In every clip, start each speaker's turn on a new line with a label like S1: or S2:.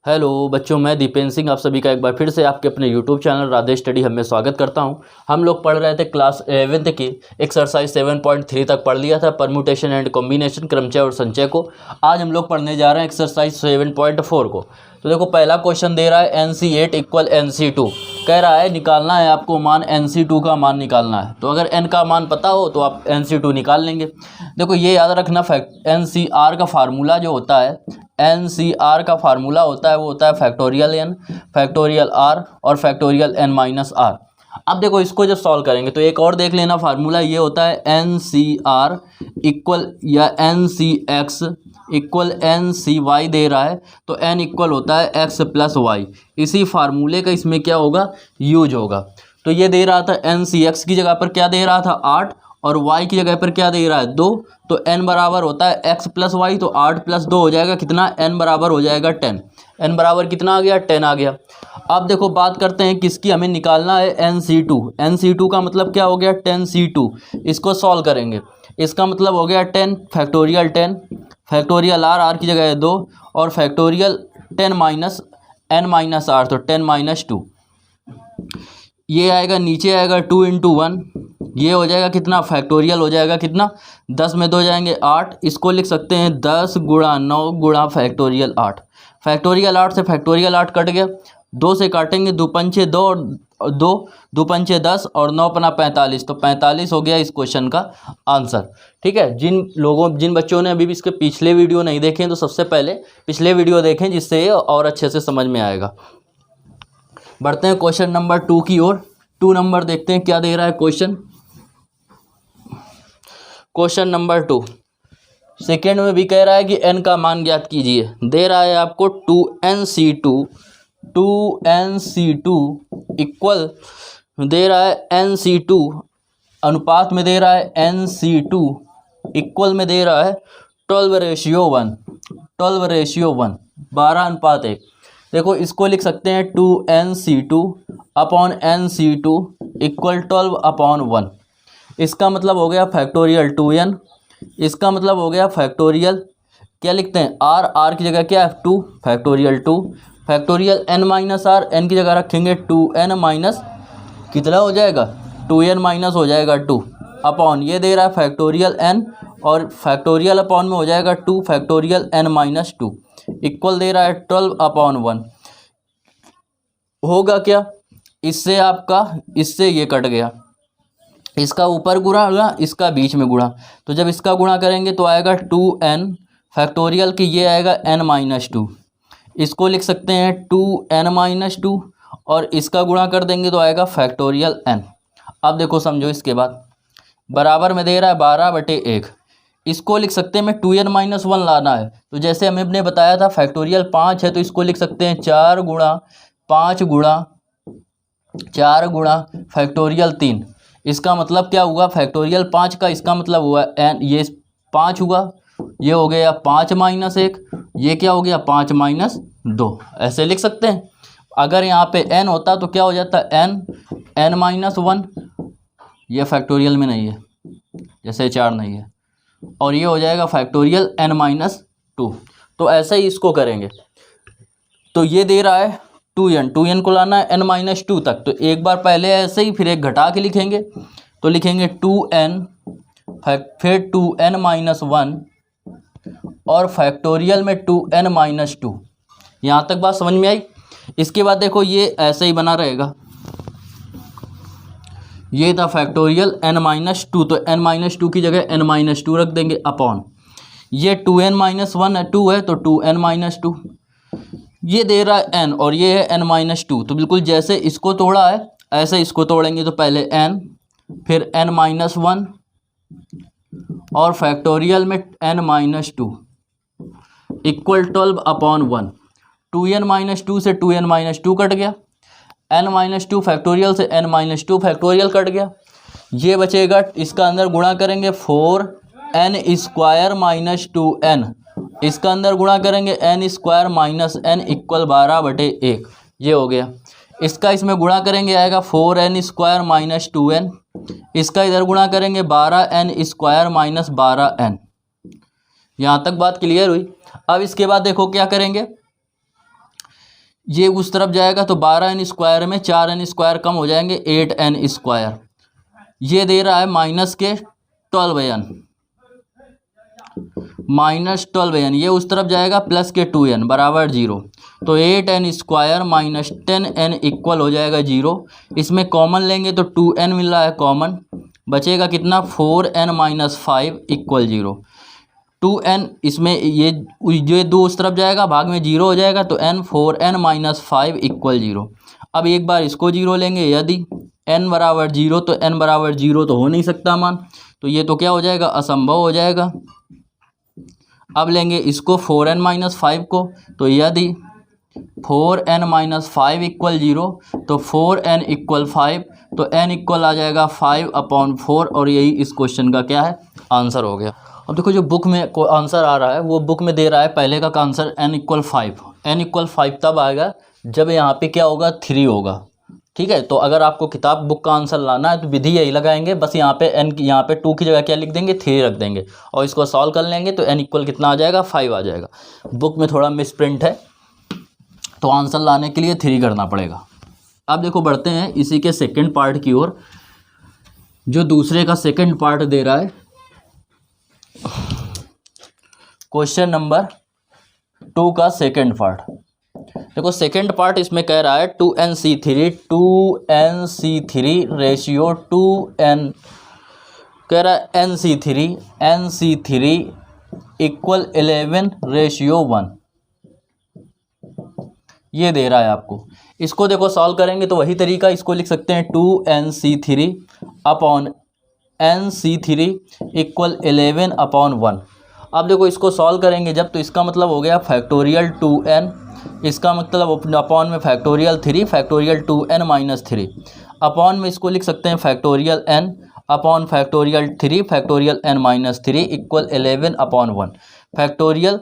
S1: Hello बच्चों, मैं दीपेंद्र सिंह आप सभी का एक बार फिर से आपके अपने यूट्यूब चैनल राधे स्टडी हम में स्वागत करता हूं। हम लोग पढ़ रहे थे क्लास 11th की एक्सरसाइज 7.3 तक पढ़ लिया था, परम्यूटेशन एंड कॉम्बिनेशन, क्रमचय और संचय को। आज हम लोग पढ़ने जा रहे हैं एक्सरसाइज 7.4 को। तो देखो, पहला क्वेश्चन दे रहा है NC8 इक्वल NC2। कह रहा है निकालना है आपको मान NC2 का मान निकालना है। तो अगर n का मान पता हो तो आप NC2 निकाल लेंगे। देखो ये याद रखना, NCR का फार्मूला जो होता है, NCR का फार्मूला होता है वो होता है फैक्टोरियल n, फैक्टोरियल r और फैक्टोरियल n माइनस r। अब देखो इसको जब सॉल्व करेंगे तो एक और देख लेना, फार्मूला ये होता है NCR इक्वल या NCX इक्वल NCY दे रहा है तो n इक्वल होता है x प्लस वाई। इसी फार्मूले का इसमें क्या होगा, यूज होगा। तो ये दे रहा था NCX की जगह पर क्या दे रहा था 8 और y की जगह पर क्या दे रहा है 2। तो n बराबर होता है x प्लस वाई, तो 8 प्लस 2 हो जाएगा कितना, n बराबर हो जाएगा 10। n बराबर कितना आ गया, 10 आ गया। अब देखो बात करते हैं किसकी, हमें निकालना है NC2। NC2 का मतलब क्या हो गया 10C2। इसको सॉल्व करेंगे, इसका मतलब हो गया 10 फैक्टोरियल 10 फैक्टोरियल r की जगह है 2 और factorial 10 minus n minus r, तो 10 माइनस 2। ये आएगा नीचे आएगा 2 इंटू 1, ये हो जाएगा कितना, फैक्टोरियल हो जाएगा कितना, 10 में 2 जाएंगे 8। इसको लिख सकते हैं 10 गुणा 9 गुणा फैक्टोरियल 8। फैक्टोरियल 8 से फैक्टोरियल 8 कट गया, 2 से काटेंगे, 2 पंचे 2 और 2 पंचे 10 और 9 पना 45, तो 45 हो गया इस क्वेश्चन का आंसर। ठीक है, जिन बच्चों ने अभी भी इसके पिछले वीडियो नहीं देखे तो सबसे पहले पिछले वीडियो देखें, जिससे ये और अच्छे से समझ में आएगा। बढ़ते हैं क्वेश्चन नंबर 2 की ओर। 2 नंबर देखते हैं क्या दे रहा है क्वेश्चन। क्वेश्चन नंबर 2 सेकेंड में भी कह रहा है कि n का मान ज्ञात कीजिए। दे रहा है आपको 2NC2 इक्वल दे रहा है NC2 अनुपात में दे रहा है NC2 इक्वल में दे रहा है 12:1 12:1 देखो इसको लिख सकते हैं 2NC2 अपॉन NC2 इक्वल 12/1। इसका मतलब हो गया फैक्टोरियल 2n, इसका मतलब हो गया फैक्टोरियल क्या लिखते हैं r की जगह क्या है 2 factorial 2 factorial n minus r, n की जगह रखेंगे 2n माइनस कितना हो जाएगा 2n माइनस हो जाएगा 2 अपॉन ये दे रहा है फैक्टोरियल n और फैक्टोरियल अपॉन में हो जाएगा 2 फैक्टोरियल n माइनस 2 इक्वल दे रहा है 12/1। होगा क्या, इससे आपका इससे ये कट गया, इसका ऊपर गुणा होगा, इसका बीच में गुणा। तो जब इसका गुणा करेंगे तो आएगा 2n फैक्टोरियल की ये आएगा n माइनस 2। इसको लिख सकते हैं 2n माइनस 2 और इसका गुणा कर देंगे तो आएगा फैक्टोरियल n। अब देखो समझो, इसके बाद बराबर में दे रहा है 12/1। इसको लिख सकते हैं, मैं 2n माइनस 1 लाना है तो जैसे हमने बताया था फैक्टोरियल 5 है तो इसको लिख सकते हैं 4 गुणा 5 फैक्टोरियल 3। इसका मतलब क्या हुआ, फैक्टोरियल 5 का इसका मतलब हुआ n, ये 5 हुआ, ये हो गया 5 माइनस 1, ये क्या हो गया 5 माइनस 2। ऐसे लिख सकते हैं। अगर यहाँ पे n होता तो क्या हो जाता n माइनस 1, ये फैक्टोरियल में नहीं है जैसे 4 नहीं है, और ये हो जाएगा फैक्टोरियल n माइनस 2। तो ऐसे ही इसको करेंगे। तो ये दे रहा है 2n को लाना है n माइनस 2 तक, तो एक बार पहले ऐसे ही फिर एक घटा के लिखेंगे, तो लिखेंगे 2n फिर 2n माइनस 1 और फैक्टोरियल में 2n माइनस 2। यहाँ तक बात समझ में आई। इसके बाद देखो ये ऐसे ही बना रहेगा, ये था फैक्टोरियल n माइनस 2, तो n माइनस 2 की जगह n माइनस 2 रख देंगे अपॉन ये 2n माइनस 1 है 2 है तो 2n माइनस 2। ये दे रहा है n और ये है n माइनस 2, तो बिल्कुल जैसे इसको तोड़ा है ऐसे इसको तोड़ेंगे। तो पहले n फिर n माइनस 1 और फैक्टोरियल में n minus 2 equal 12/1। 2n minus 2 से 2n माइनस 2 कट गया, n माइनस 2 फैक्टोरियल से n माइनस 2 फैक्टोरियल कट गया। ये बचेगा, इसका अंदर गुणा करेंगे 4n स्क्वायर माइनस 2n, इसका अंदर गुणा करेंगे n square minus n equal 12/1। ये हो गया। इसका इसमें गुणा करेंगे आएगा 4n स्क्वायर माइनस 2n, इसका इधर गुणा करेंगे 12n स्क्वायर माइनस 12n। यहाँ तक बात क्लियर हुई। अब इसके बाद देखो क्या करेंगे, ये उस तरफ जाएगा तो 12n² में 4n² कम हो जाएंगे, 8n²। ये दे रहा है -12n, -12n। ये उस तरफ जाएगा +2n बराबर 0। तो 8n² माइनस 10n इक्वल हो जाएगा 0। इसमें कॉमन लेंगे तो 2n मिल रहा है कॉमन, बचेगा कितना 4n-5 इक्वल 0। 2n इसमें ये 2 उस तरफ जाएगा, भाग में 0 हो जाएगा तो n 4n-5 इक्वल 0। अब एक बार इसको 0 लेंगे, यदि n बराबर 0 तो n बराबर 0 तो हो नहीं सकता मान, तो ये तो क्या हो जाएगा, असंभव हो जाएगा। अब लेंगे इसको 4n-5 को, तो यदि 4n-5 इक्वल 0 तो 4n इक्वल 5, तो n इक्वल आ जाएगा 5/4 और यही इस क्वेश्चन का क्या है, आंसर हो गया। अब देखो जो बुक में आंसर आ रहा है वो बुक में दे रहा है पहले का answer n equal 5। n equal 5 तब आएगा जब यहाँ पे क्या होगा, 3 होगा। ठीक है, तो अगर आपको किताब बुक का आंसर लाना है तो विधि यही लगाएंगे, बस यहाँ पे n यहाँ पे 2 की जगह क्या लिख देंगे, 3 रख देंगे और इसको सॉल्व कर लेंगे तो n इक्वल कितना आ जाएगा, 5 आ जाएगा। बुक में थोड़ा मिस प्रिंट है तो आंसर लाने के लिए 3 करना पड़ेगा। अब देखो बढ़ते हैं इसी के सेकंड पार्ट की ओर, जो दूसरे का सेकंड पार्ट दे रहा है क्वेश्चन नंबर 2 का सेकंड पार्ट। देखो सेकंड पार्ट इसमें कह रहा है 2nc3 रेशियो 2n, कह रहा है nc3 इक्वल 11/1, ये दे रहा है आपको। इसको देखो सॉल्व करेंगे तो वही तरीका, इसको लिख सकते हैं 2nc3 अपॉन nc3 इक्वल 11/1। अब देखो इसको सॉल्व करेंगे जब, तो इसका मतलब हो गया फैक्टोरियल 2n, इसका मतलब अपॉन में फैक्टोरियल 3, फैक्टोरियल 2n-3 अपॉन में इसको लिख सकते हैं factorial n upon factorial 3 factorial n-3 equal 11/1। Factorial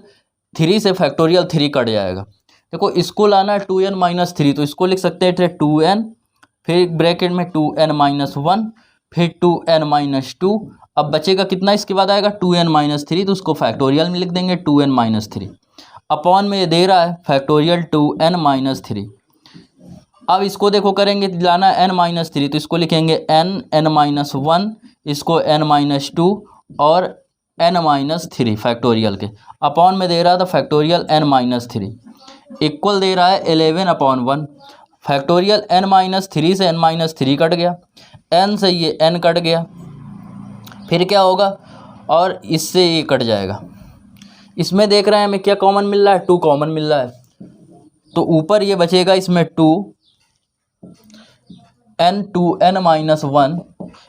S1: 3 से फैक्टोरियल 3 कट जाएगा। देखो इसको लाना है 2n-3, तो इसको लिख सकते हैं 2n, फिर ब्रैकेट में 2n-1, फिर 2n-2। अब बचेगा कितना, इसके बाद आएगा 2n-3, तो उसको फैक्टोरियल में लिख देंगे 2n-3 अपॉन में ये दे रहा है फैक्टोरियल 2n-3। अब इसको देखो करेंगे, लाना है n-3, तो इसको लिखेंगे n-1, इसको n-2 और n-3 फैक्टोरियल के, अपॉन में दे रहा था फैक्टोरियल n-3 इक्वल दे रहा है 11/1। फैक्टोरियल n-3 से n-3 कट गया, n से ये n कट गया, फिर क्या होगा, और इससे ये कट जाएगा। इसमें देख रहे हैं हमें क्या कॉमन मिल रहा है, 2 कॉमन मिल रहा है, तो ऊपर ये बचेगा इसमें 2n-1,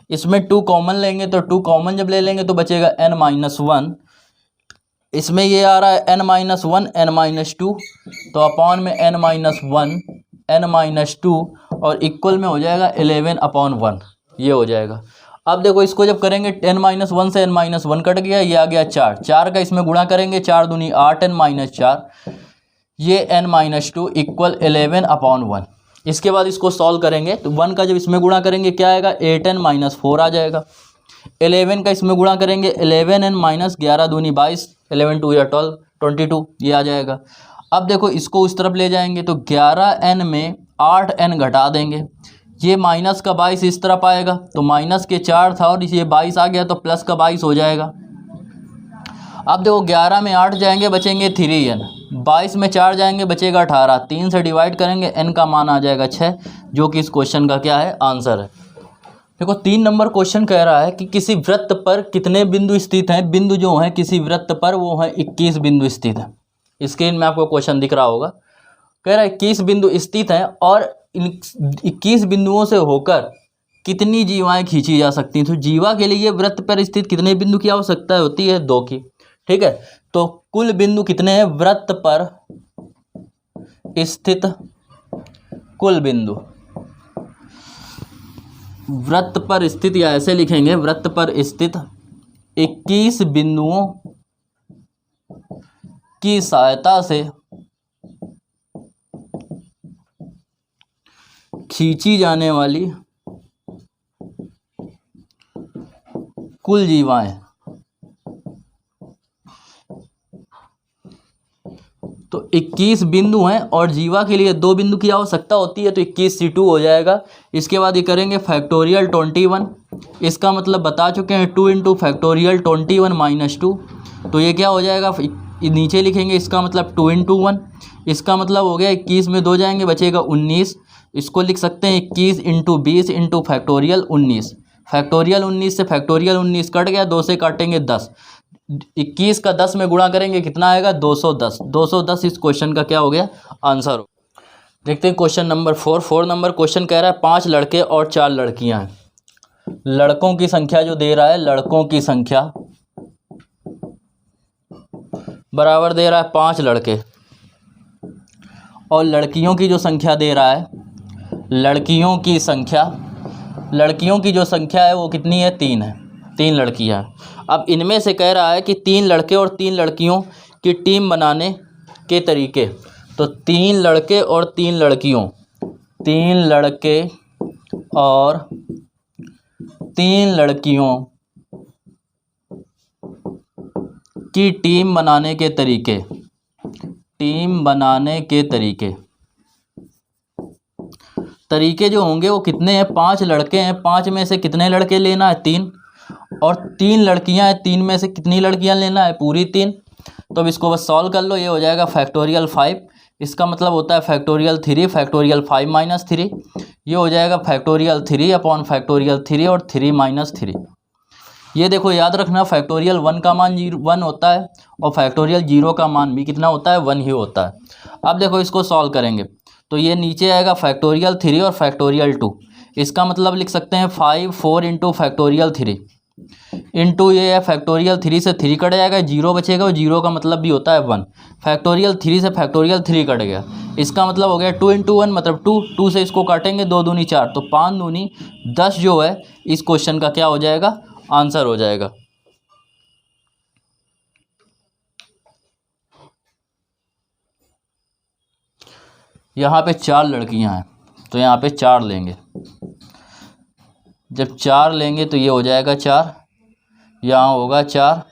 S1: इसमें 2 कॉमन लेंगे तो 2 कॉमन जब ले लेंगे तो बचेगा n-1, इसमें ये आ रहा है n-1 n-2, तो अपॉन में n-1 n-2 और इक्वल में हो जाएगा 11/1, ये हो जाएगा। अब देखो इसको जब करेंगे n-1 से n-1 कट गया, ये आ गया 4 का इसमें गुणा करेंगे, 4 दूनी 8 n-4, ये n-2 इक्वल 11/1। इसके बाद इसको सॉल्व करेंगे तो 1 का जब इसमें गुणा करेंगे क्या आएगा, 8n-4 आ जाएगा। 11 का इसमें गुणा करेंगे 11n- 11 दूनी 22, 11 2 या 12 22, ये आ जाएगा। अब देखो इसको उस तरफ ले जाएंगे तो 11n में 8n घटा देंगे, ये माइनस का 22 इस तरफ आएगा, तो माइनस के 4 था और ये 22 आ गया तो प्लस का 22 हो जाएगा। अब देखो 11 में 8 जाएंगे बचेंगे 3n, 22 में 4 जाएंगे बचेगा 18, 3 से डिवाइड करेंगे n का मान आ जाएगा 6, जो कि इस क्वेश्चन का क्या है, आंसर है। देखो 3 नंबर क्वेश्चन कह रहा है कि किसी वृत्त पर कितने बिंदु स्थित हैं, बिंदु जो हैं किसी वृत्त पर वो हैं 21 बिंदु स्थित हैं। स्क्रीन में आपको क्वेश्चन दिख रहा होगा, कह रहा है 21 बिंदु स्थित हैं और इन 21 बिंदुओं से होकर कितनी जीवाएं खींची जा सकती हैं। तो जीवा के लिए वृत्त पर स्थित कितने बिंदु की आवश्यकता होती है, 2 की। ठीक है, तो कुल बिंदु कितने हैं वृत्त पर स्थित, कुल बिंदु वृत्त पर स्थित, या ऐसे लिखेंगे वृत्त पर स्थित 21 बिंदुओं की सहायता से खींची जाने वाली कुल जीवाएं। तो 21 बिंदु हैं और जीवा के लिए 2 बिंदु की आवश्यकता होती है, तो 21C2 हो जाएगा। इसके बाद ये करेंगे फैक्टोरियल 21, इसका मतलब बता चुके हैं 2 इंटू फैक्टोरियल 21 माइनस 2, तो ये क्या हो जाएगा, नीचे लिखेंगे इसका मतलब 2 इंटू 1, इसका मतलब हो गया 21 में 2 जाएंगे बचेगा 19, इसको लिख सकते हैं 21 इंटू 20 इंटू फैक्टोरियल 19। फैक्टोरियल 19 से फैक्टोरियल 19 कट गया, 2 से काटेंगे 10, 21 का 10 में गुणा करेंगे कितना आएगा 210। 210 इस क्वेश्चन का क्या हो गया आंसर हो। देखते हैं क्वेश्चन नंबर 4 नंबर क्वेश्चन कह रहा है 5 लड़के और 4 लड़कियां हैं। लड़कों की संख्या जो दे रहा है, लड़कों की संख्या बराबर दे रहा है 5 लड़के, और लड़कियों की जो संख्या दे रहा है, लड़कियों की जो संख्या है वो कितनी है, 3 है, 3 लड़कियां हैं। अब इनमें से कह रहा है कि 3 लड़के और 3 लड़कियों की टीम बनाने के तरीके, तो 3 लड़के और 3 लड़कियों, 3 लड़के और 3 लड़कियों की टीम बनाने के तरीके, टीम बनाने के तरीके जो होंगे वो कितने हैं, 5 लड़के हैं, 5 में से कितने लड़के लेना है, 3, और 3 लड़कियां हैं, 3 में से कितनी लड़कियां लेना है, पूरी 3। तो अब इसको बस सॉल्व कर लो, ये हो जाएगा फैक्टोरियल 5, इसका मतलब होता है फैक्टोरियल 3, फैक्टोरियल 5 माइनस 3, ये हो जाएगा फैक्टोरियल 3 अपॉन फैक्टोरियल 3 और 3 माइनस 3। ये देखो याद रखना, फैक्टोरियल 1 का मान 1 होता है और फैक्टोरियल 0 का मान भी कितना होता है, 1 ही होता है। अब देखो इसको सॉल्व करेंगे तो ये नीचे आएगा फैक्टोरियल 3 और फैक्टोरियल 2, इसका मतलब लिख सकते हैं 4 इंटू फैक्टोरियल 3 इंटू ये है फैक्टोरियल 3 से 3 कट जाएगा, 0 बचेगा, और 0 का मतलब भी होता है 1। फैक्टोरियल 3 से फैक्टोरियल 3 कट गया, इसका मतलब हो गया 2 इंटू 1 मतलब 2 से इसको काटेंगे 2 दूनी 4, तो 5 दूनी 10 जो है इस क्वेश्चन का क्या हो जाएगा आंसर हो जाएगा। यहाँ पे 4 लड़कियां हैं तो यहाँ पे 4 लेंगे, जब 4 लेंगे तो ये हो जाएगा 4, यहाँ होगा 4,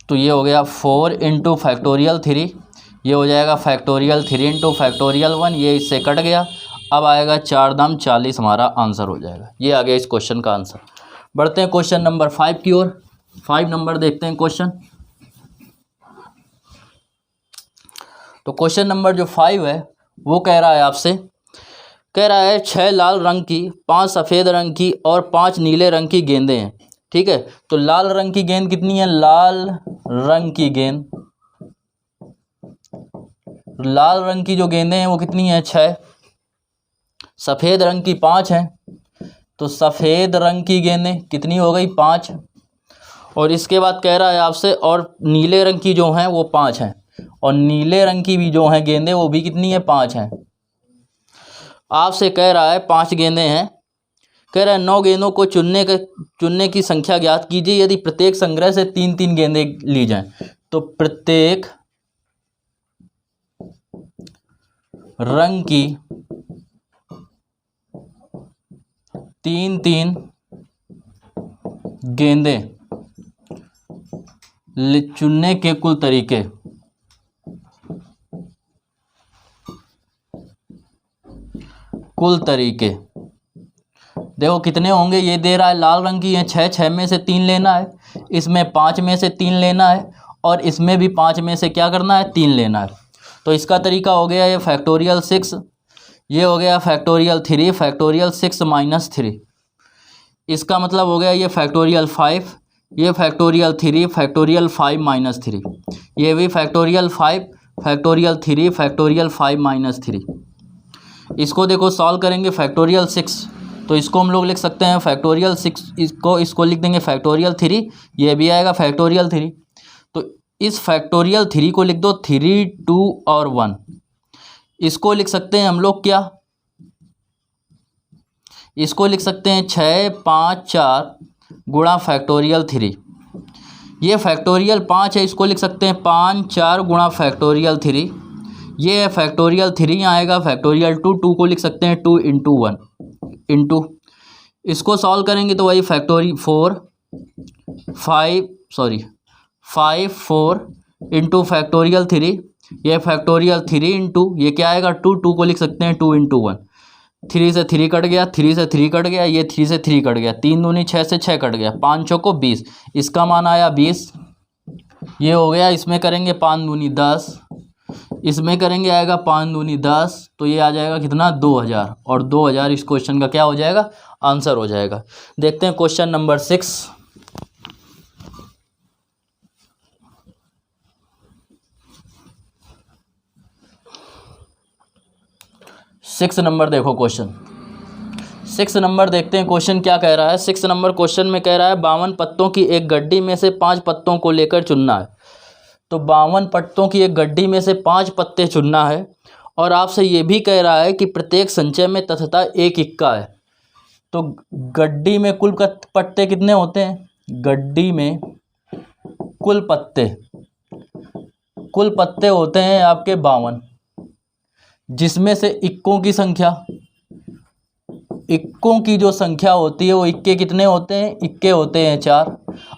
S1: तो ये हो गया 4 इंटू फैक्टोरियल 3, ये हो जाएगा फैक्टोरियल 3 इंटू फैक्टोरियल 1, ये इससे कट गया, अब आएगा 4 दाम 40 हमारा आंसर हो जाएगा। ये आ गया इस क्वेश्चन का आंसर। बढ़ते हैं क्वेश्चन नंबर 5 की ओर। 5 नंबर देखते हैं क्वेश्चन। तो क्वेश्चन नंबर जो 5 है वो कह रहा है आपसे, कह रहा है 6 लाल रंग की, 5 सफ़ेद रंग की और 5 नीले रंग की गेंदें हैं। ठीक है, तो लाल रंग की गेंद कितनी है, लाल रंग की जो गेंदें हैं वो कितनी है, 6। सफ़ेद रंग की 5 हैं, तो सफ़ेद रंग की गेंदें कितनी हो गई, 5। और इसके बाद कह रहा है आपसे, और नीले रंग की जो हैं वो 5 हैं, और नीले रंग की भी जो हैं गेंदें वो भी कितनी है, 5 हैं। आपसे कह रहा है 5 गेंदें हैं, कह रहा है 9 गेंदों को चुनने की संख्या ज्ञात कीजिए यदि प्रत्येक संग्रह से 3-3 गेंदें ली जाएं। तो प्रत्येक रंग की 3-3 गेंदें चुनने के कुल तरीके, देखो कितने होंगे, ये दे रहा है लाल रंग की है 6, 6 में से 3 लेना है, इसमें 5 में से 3 लेना है, और इसमें भी 5 में से क्या करना है, 3 लेना है। तो इसका तरीका हो गया ये फैक्टोरियल 6, ये हो गया फैक्टोरियल 3, फैक्टोरियल 6 माइनस 3, इसका मतलब हो गया ये फैक्टोरियल 5, ये फैक्टोरियल 3, फैक्टोरियल 5 माइनस 3, ये भी फैक्टोरियल 5, फैक्टोरियल 3, फैक्टोरियल 5 माइनस 3। इसको देखो सॉल्व करेंगे फैक्टोरियल 6, तो इसको हम लोग लिख सकते हैं फैक्टोरियल 6, इसको लिख देंगे फैक्टोरियल 3, ये भी आएगा फैक्टोरियल 3। तो इस फैक्टोरियल 3 को लिख दो 3, 2 और 1, इसको लिख सकते हैं हम लोग क्या, इसको लिख सकते हैं 6, 5, 4 गुणा फैक्टोरियल 3, ये फैक्टोरियल 5 है, इसको लिख सकते हैं 5, 4 गुणा फैक्टोरियल 3, ये है फैक्टोरियल 3 आएगा फैक्टोरियल 2, 2 को लिख सकते हैं 2 इंटू 1 इंटू, इसको सॉल्व करेंगे तो वही फैक्टोरियल 4, 5, सॉरी 5 4 इंटू फैक्टोरियल 3, ये फैक्टोरियल 3 इंटू ये क्या आएगा 2, 2 को लिख सकते हैं 2 इंटू 1, 3 से 3 कट गया, 3 से 3 कट गया, ये 3 से 3 कट गया, 3 दूनी 6 से 6 कट गया, 5 चौको 20, इसका मान आया 20। ये हो गया, इसमें करेंगे 5 दूनी 10, इसमें करेंगे आएगा 5 दूनी 10, तो ये आ जाएगा कितना 2000, और 2000 इस क्वेश्चन का क्या हो जाएगा आंसर हो जाएगा। देखते हैं क्वेश्चन नंबर 6। 6 नंबर देखो क्वेश्चन, 6 नंबर देखते हैं क्वेश्चन क्या कह रहा है। 6 नंबर क्वेश्चन में कह रहा है 52 पत्तों की एक गड्डी में से 5 पत्तों को लेकर चुनना है। तो 52 पत्तों की एक गड्डी में से 5 पत्ते चुनना है, और आपसे ये भी कह रहा है कि प्रत्येक संचय में तथता एक इक्का है। तो गड्डी में कुल पत्ते कितने होते हैं, गड्डी में कुल पत्ते होते हैं आपके 52, जिसमें से इक्कों की जो संख्या होती है वो इक्के कितने होते हैं, इक्के होते हैं 4।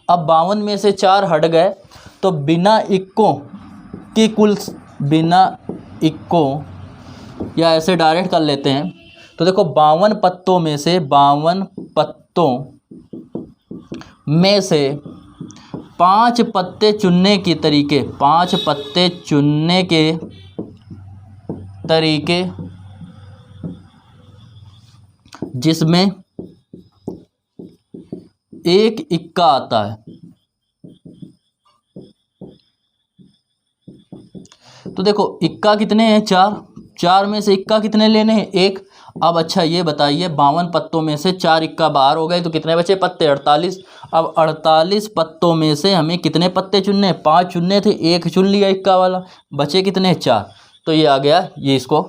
S1: अब 52 में से 4 हट गए, तो बिना इक्कों या ऐसे डायरेक्ट कर लेते हैं। तो देखो 52 पत्तों में से 5 पत्ते चुनने के तरीके, 5 पत्ते चुनने के तरीके जिसमें एक इक्का आता है। तो देखो इक्का कितने हैं 4 में से इक्का कितने लेने हैं 1। अब अच्छा ये बताइए 52 पत्तों में से 4 इक्का बाहर हो गए, तो कितने बचे पत्ते 48। अब 48 पत्तों में से हमें कितने पत्ते चुनने, 5 चुनने थे, 1 चुन लिया इक्का वाला, बचे कितने 4। तो ये आ गया, ये इसको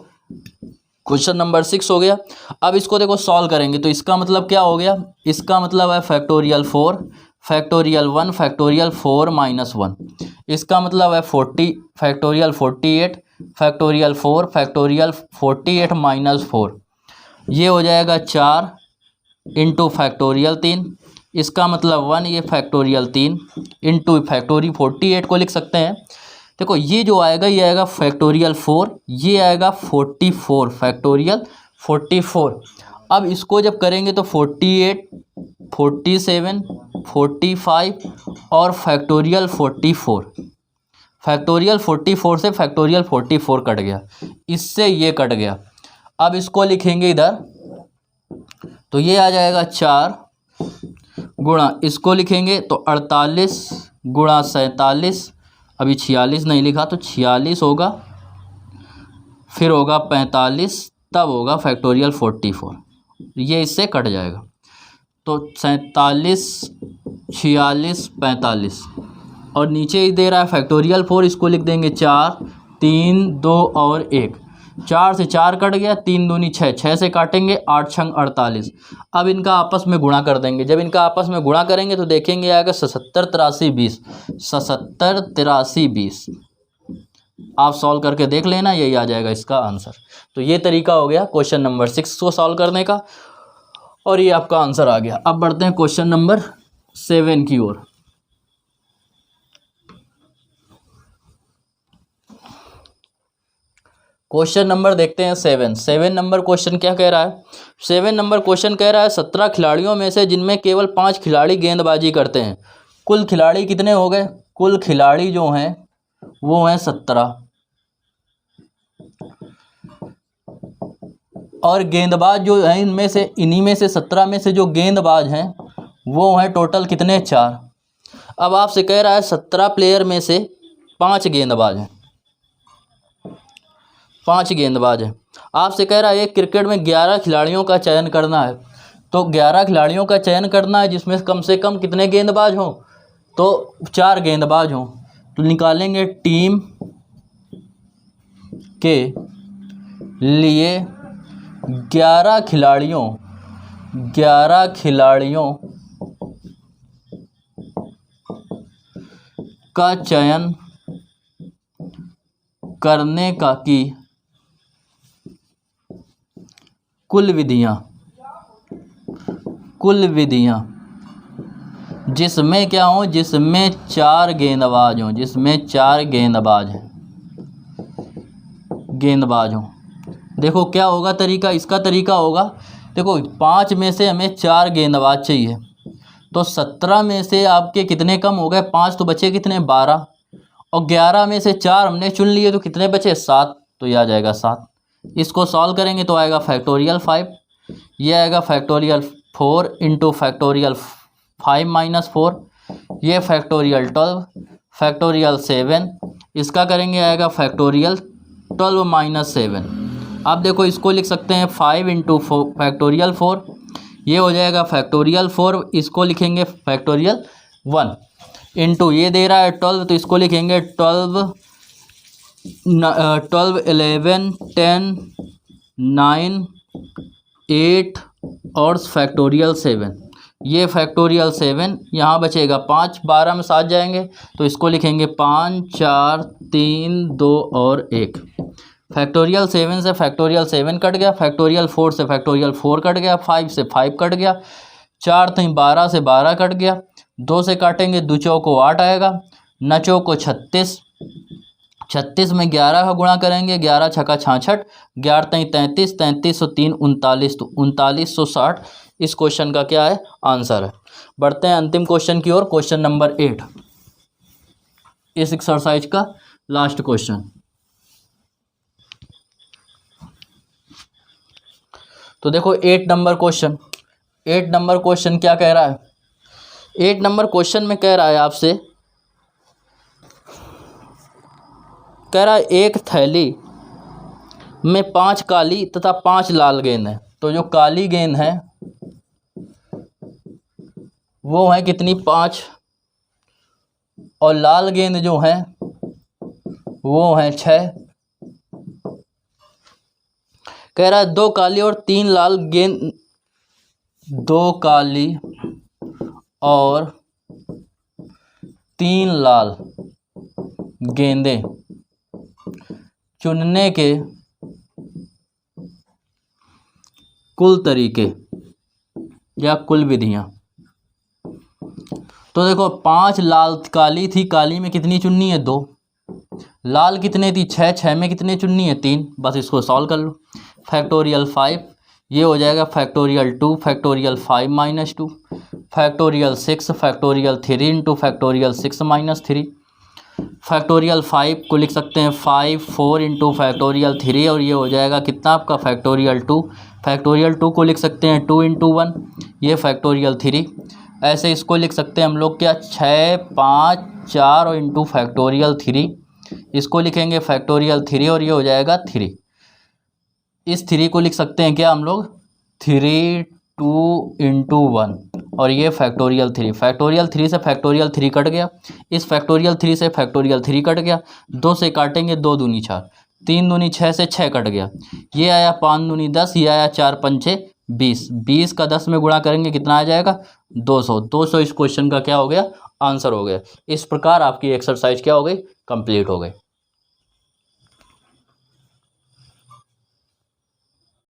S1: क्वेश्चन नंबर 6 हो गया। अब इसको देखो सॉल्व करेंगे, तो इसका मतलब क्या हो गया, इसका मतलब है फैक्टोरियल 4 फैक्टोरियल 1 फैक्टोरियल 4 माइनस 1, इसका मतलब है 40 फैक्टोरियल 48 फैक्टोरियल 4 फैक्टोरियल 48 माइनस 4, ये हो जाएगा 4 इंटू फैक्टोरियल 3, इसका मतलब 1, ये फैक्टोरियल 3 इंटू फैक्टोरी 48 को लिख सकते हैं। देखो ये जो आएगा ये आएगा फैक्टोरियल 4, ये आएगा 44 फैक्टोरियल 44। अब इसको जब करेंगे तो 48 47 45 और फैक्टोरियल 44, फैक्टोरियल 44 से फैक्टोरियल 44 कट गया, इससे ये कट गया। अब इसको लिखेंगे इधर, तो ये आ जाएगा 4 गुणा, इसको लिखेंगे तो 48 गुणा 47, अभी 46 नहीं लिखा तो 46 होगा, फिर होगा 45, तब होगा फैक्टोरियल 44, ये इससे कट जाएगा। तो 47 46 45, और नीचे ही दे रहा है फैक्टोरियल 4, इसको लिख देंगे 4 3 2 और 1, 4 से 4 कट गया, 3 दूनी 6, 6 से काटेंगे 8 छंग 48। अब इनका आपस में गुणा कर देंगे, जब इनका आपस में गुणा करेंगे तो देखेंगे आएगा 77 83 20, 77 83 20। आप सॉल्व करके देख लेना, यही आ जाएगा इसका आंसर। तो ये तरीका हो गया क्वेश्चन नंबर 6 को सॉल्व करने का, और ये आपका आंसर आ गया। अब बढ़ते हैं क्वेश्चन नंबर 7 की ओर। क्वेश्चन नंबर देखते हैं 7 नंबर क्वेश्चन क्या कह रहा है। 7 नंबर क्वेश्चन कह रहा है 17 खिलाड़ियों में से जिनमें केवल 5 खिलाड़ी गेंदबाजी करते हैं, कुल खिलाड़ी कितने हो गए, कुल खिलाड़ी जो हैं वो हैं 17, और गेंदबाज जो हैं इनमें से, इन्हीं में से 17 में से जो गेंदबाज हैं वो हैं टोटल कितने 4। अब आपसे कह रहा है 17 प्लेयर में से 5 गेंदबाज हैं, 5 गेंदबाज हैं। आपसे कह रहा है एक क्रिकेट में 11 खिलाड़ियों का चयन करना है, तो 11 खिलाड़ियों का चयन करना है जिसमें कम से कम कितने गेंदबाज हों, तो 4 गेंदबाज हों। तो निकालेंगे टीम के लिए 11 खिलाड़ियों का चयन करने का की कुल विधियां जिसमें क्या हो, जिसमें 4 गेंदबाज हों, जिसमें 4 गेंदबाज हों। देखो क्या होगा तरीका, इसका तरीका होगा, देखो 5 में से हमें 4 गेंदबाज चाहिए, तो 17 में से आपके कितने कम हो गए, 5 तो बचे कितने, 12, और 11 में से 4 हमने चुन लिए तो कितने बचे, 7, तो यह आ जाएगा 7। इसको सॉल्व करेंगे तो आएगा फैक्टोरियल 5, ये आएगा फैक्टोरियल 4 इंटू फैक्टोरियल 5 माइनस 4, ये फैक्टोरियल 12, फैक्टोरियल 7, इसका करेंगे आएगा फैक्टोरियल 12 माइनस 7। अब देखो इसको लिख सकते हैं 5 इंटू फैक्टोरियल 4, ये हो जाएगा फैक्टोरियल 4, इसको लिखेंगे फैक्टोरियल 1 इंटू ये दे रहा है 12, तो इसको लिखेंगे 12 11 10 9 8 और फैक्टोरियल 7, ये फैक्टोरियल 7, यहाँ बचेगा 5, 12 में 7 जाएंगे तो इसको लिखेंगे 5 4 3 2 और 1। फैक्टोरियल 7 से फैक्टोरियल 7 कट गया, फैक्टोरियल 4 से फैक्टोरियल 4 कट गया, 5 से 5 कट गया, 4 3 12 से 12 कट गया, 2 से काटेंगे 2 चौको 8 आएगा, 9 चौको 36, 36 में 11 का गुणा करेंगे, 11 छक्का 66, 11 3 33, 33 और 3 39, तो 3960 इस क्वेश्चन का क्या है, आंसर है। बढ़ते हैं अंतिम क्वेश्चन की ओर, क्वेश्चन नंबर 8, इस एक्सरसाइज का लास्ट क्वेश्चन। तो देखो 8 नंबर क्वेश्चन, 8 नंबर क्वेश्चन क्या कह रहा है, 8 नंबर क्वेश्चन में कह रहा है आपसे, कह रहा है एक थैली में 5 काली तथा 5 लाल गेंद है, तो जो काली गेंद है वो है कितनी, 5, और लाल गेंद जो है वो है 6। कह रहा है 2 काली और 3 लाल गेंद, 2 काली और 3 लाल गेंदें चुनने के कुल तरीके या कुल विधियां। तो देखो 5 लाल काली थी, काली में कितनी चुननी है, 2, लाल कितने थी, 6, 6 में कितने चुननी है, 3, बस इसको सॉल्व कर लो। फैक्टोरियल 5, ये हो जाएगा factorial 2 factorial 5 minus 2, factorial 6 factorial 3 into factorial 6 minus 3, factorial 5 को लिख सकते हैं 5 4 इंटू फैक्टोरियल 3, और ये हो जाएगा कितना आपका फैक्टोरियल 2, फैक्टोरियल 2 को लिख सकते हैं 2 इंटू 1, ये फैक्टोरियल 3, ऐसे इसको लिख सकते हैं हम लोग क्या, 6 5 4 और इंटू फैक्टोरियल 3, इसको लिखेंगे फैक्टोरियल 3 और ये हो जाएगा 3, इस 3 को लिख सकते हैं क्या हम लोग 3 2 इंटू 1, और ये फैक्टोरियल 3, फैक्टोरियल 3 से फैक्टोरियल 3 कट गया, इस फैक्टोरियल 3 से फैक्टोरियल 3 कट गया, 2 से काटेंगे 2 दूनी 4, 3 दूनी 6 से 6 कट गया, ये आया 5 दूनी 10, ये आया 4 पंचे 20, 20 का 10 में गुणा करेंगे कितना आ जाएगा, 200, 200 इस क्वेश्चन का क्या हो गया, आंसर हो गया। इस प्रकार आपकी एक्सरसाइज क्या हो गई, कंप्लीट हो गई।